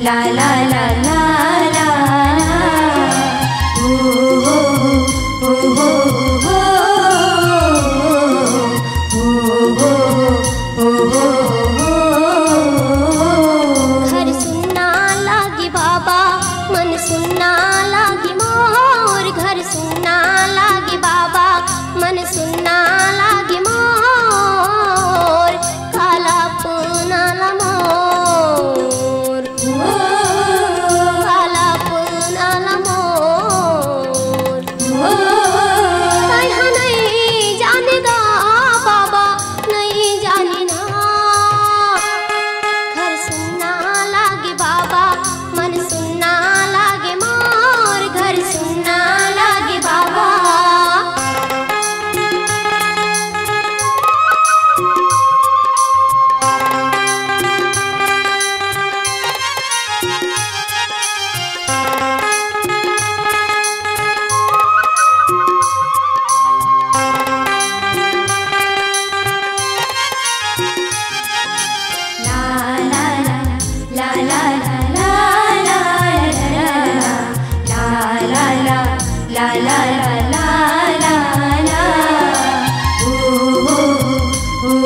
ला ला ला ला ला ओ हो हो घर सुनना लागी बाबा मन सुनना लागी मोर। घर सुनना लागी बाबा मन सुनना लागी मोर। काला पुनाला मोर काला पुनाला मोर तैहा नहीं जाने दा बाबा नहीं जाने ना। घर सुनना लागे बाबा मन सुनना लागे मोर। घर सुनना लागे बाबा ला ला ला ला ला ला ला ला ला ला ला ला ला ओ हो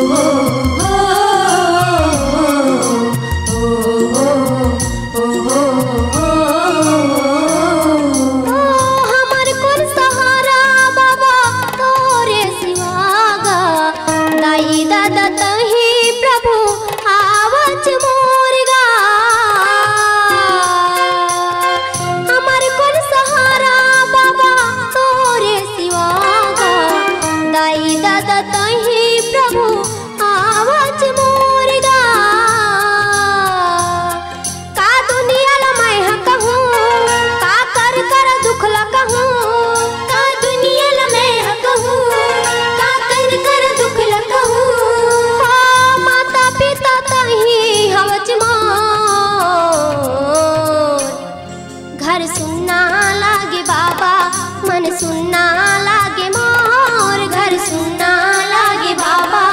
हो हमर कोन सहारा बाबा तोरे सिवागा। दाई दादा तही प्रभु आवच मोरगा। हमर कोन सहारा बाबा तोरे सिवागा। दाई दादा तही प्रभु आवच मोरगा। का दुनिया ला मैं कहूँ का कर कर दुख ला कहूँ। का दुनिया ला मैं कहूँ का कर कर दुख ला कहूँ। माता पिता तही हवच मोर। घर सुनना लागे बाबा मन सुनना लागे मोर। घर सुनना लागे बाबा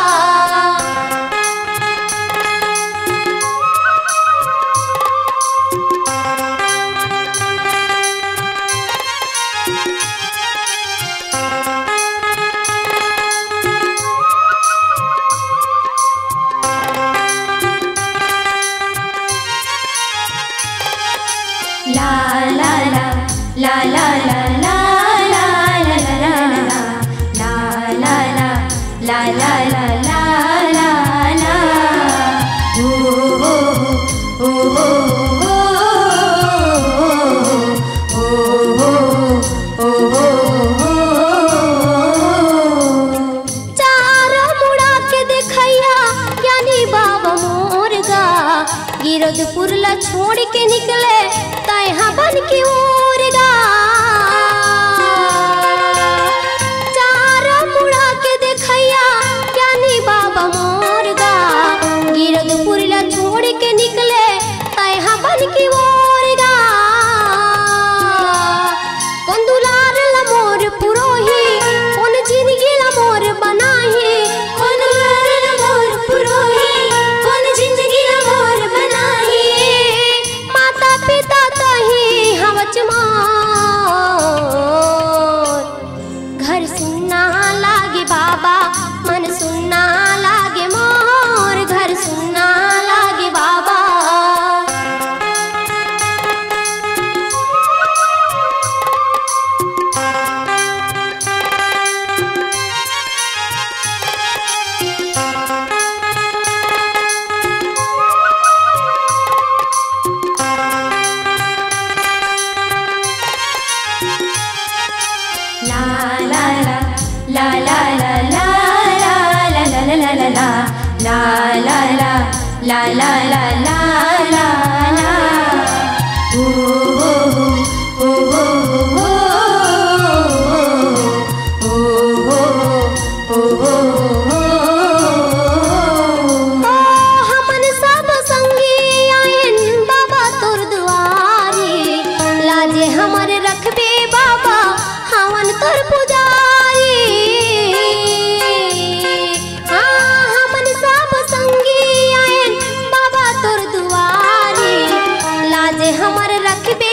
ला ला ला ला ला ला ला ला ला ला ला ला ला ला ला ओ हो हो गिरदपुर ला छोड़ के निकले तैहा बन की ओरगा। चारा मुड़ा के देखैया ज्ञानी बाबा मोरगा। गिरदपुर ला छोड़ के निकले तैहा बन की ओरगा। कौन दुलार ला मोर पुरोही कौन जिंदगी ला मोर बनाही। कौन दुलार ला मोर पुरोही कौन जिंदगी ला मोर बनाही। माता पिता तही हवच मोर। घर सुनना लागे बाबा मन सुनना लागे मोर। घर सुनना लागे बाबा ला ला ला ला ला ला ला ला ला ला ला ला ला ला ला ला ला ला ला ओ हो हो हमन सब संगी आयन बाबा तोर दुआरी। लाजे हमर रखबे बाबा हवन तोर पुजारी। हमन सब संगी आयन बाबा तोर दुआरी। रखबे